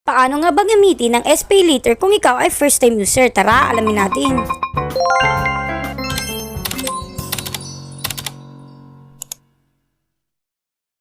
Paano nga ba gamitin ang SPayLater kung ikaw ay first time user? Tara, alamin natin.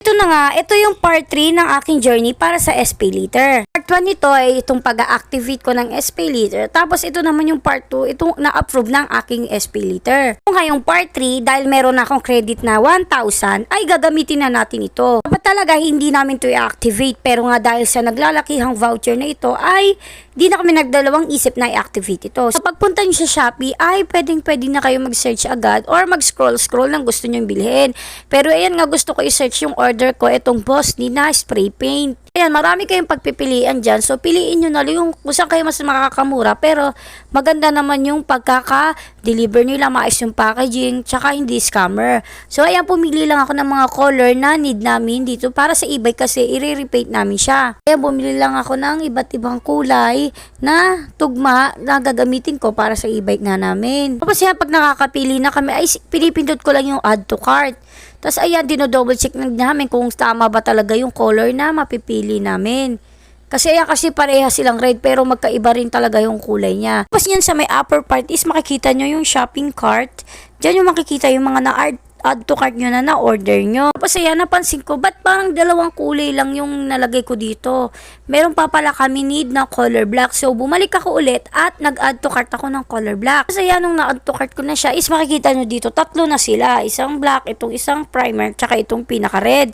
Ito na nga, ito yung part 3 ng aking journey para sa SPayLater. Part 1 nito ay itong pag-activate ko ng SPayLater. Tapos ito naman yung part 2, itong na-approve ng aking SPayLater. Kung ngayong part 3, dahil meron na akong credit na 1,000, ay gagamitin na natin ito. Dapat talaga hindi namin ito i-activate, pero nga dahil sa naglalakihang voucher na ito, ay di na kami nagdalawang isip na i-activate ito. So pagpunta nyo sa Shopee, ay pwede na kayo mag-search agad or mag-scroll ng gusto nyo bilhin. Pero ayan nga, gusto ko i-search yung order ko, itong Boss Nina spray paint. Ayan, marami kayong pagpipilian dyan. So, piliin nyo na yung kung saan kayo mas makakamura. Pero, maganda naman yung pagkaka-deliver nila, maayos yung packaging, tsaka hindi scammer. So, ayan, pumili lang ako ng mga color na need namin dito para sa eBay kasi i-repaint namin siya. Ayan, bumili lang ako ng iba't ibang kulay na tugma na gagamitin ko para sa e-bike nga namin. Tapos yan, pag nakakapili na kami, ay pinipindot ko lang yung add to cart. Tapos ayan, dino-double check namin kung tama ba talaga yung color na mapipili namin. Kasi ayan, kasi pareha silang red pero magkaiba rin talaga yung kulay niya. Tapos yan sa may upper part is makikita nyo yung shopping cart. Diyan yung makikita yung mga add to cart nyo na na-order nyo. Tapos ayan, napansin ko, ba't parang dalawang kulay lang yung nalagay ko dito? Meron pa pala kami need na color black. So, bumalik ako ulit at nag-add to cart ako ng color black. Tapos ayan, nung na-add to cart ko na siya, is makikita nyo dito, tatlo na sila. Isang black, itong isang primer, tsaka itong pinaka-red.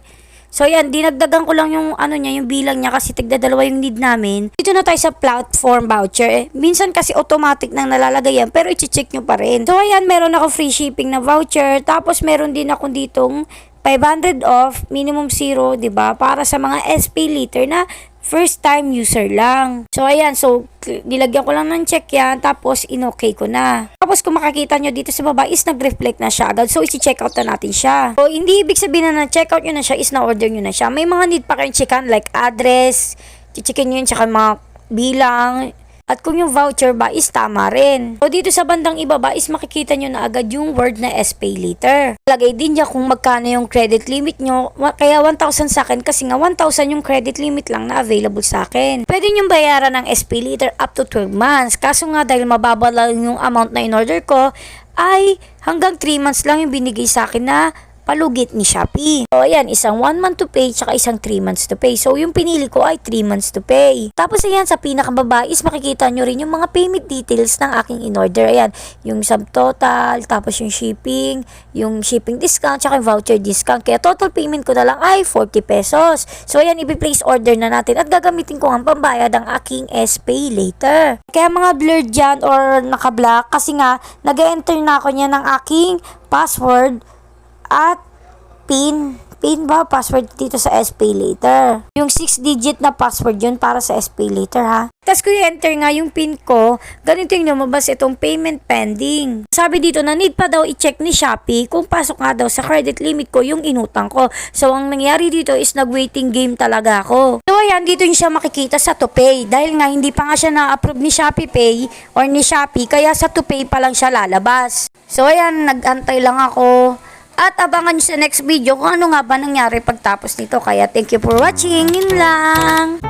So, ayan, dinagdagan ko lang yung yung bilang niya kasi tigda-dalawa yung need namin. Dito na tayo sa platform voucher. Minsan kasi automatic nang nalalagay yan, pero i-check nyo pa rin. So, ayan, meron ako free shipping na voucher. Tapos, meron din ako ditong 500 off, minimum 0, 'di ba? Para sa mga SPayLater na first time user lang. So, ayan. So, nilagyan ko lang ng check yan. Tapos, in-okay ko na. Tapos, kung makakita nyo dito sa baba is nag-reflect na siya agad. So, isi-check out na natin siya. So, hindi ibig sabihin na na-check out nyo na siya is na-order nyo na siya. May mga need pa kayong checkan like address, checkin nyo yun, tsaka mga bilang. At kung yung voucher ba is tama rin. So, dito sa bandang ibaba is makikita nyo na agad yung word na SPayLater. Lagay din dyan kung magkano yung credit limit nyo. Kaya 1,000 sa akin kasi nga 1,000 yung credit limit lang na available sa akin. Pwede nyo bayaran ng SPayLater up to 12 months. Kaso nga dahil mababa lang yung amount na in-order ko, ay hanggang 3 months lang yung binigay sa akin na palugit ni Shopee. So, ayan, isang 1 month to pay, tsaka isang 3 months to pay. So, yung pinili ko ay 3 months to pay. Tapos, ayan, sa pinakababa is makikita nyo rin yung mga payment details ng aking in-order. Ayan, yung subtotal, tapos yung shipping discount, tsaka yung voucher discount. Kaya, total payment ko na lang ay 40 pesos. So, ayan, i-place order na natin at gagamitin ko ang pambayad ang aking SPayLater. Kaya, mga blurred dyan or naka-black kasi nga, nag-enter na ako niya ng aking password at PIN password dito sa SPayLater. Yung 6-digit na password yun para sa SPayLater ha. Tapos kung i-enter nga yung PIN ko, ganito yung lumabas itong payment pending. Sabi dito na need pa daw i-check ni Shopee kung pasok nga daw sa credit limit ko yung inutang ko. So ang nangyari dito is nag-waiting game talaga ako. So ayan, dito yung siya makikita sa to pay. Dahil nga hindi pa nga siya na-approve ni Shopee Pay or ni Shopee, kaya sa to pay pa lang siya lalabas. So ayan, nag-antay lang ako. At abangan nyo sa next video kung ano nga ba nangyari pagtapos nito. Kaya thank you for watching. Yun lang.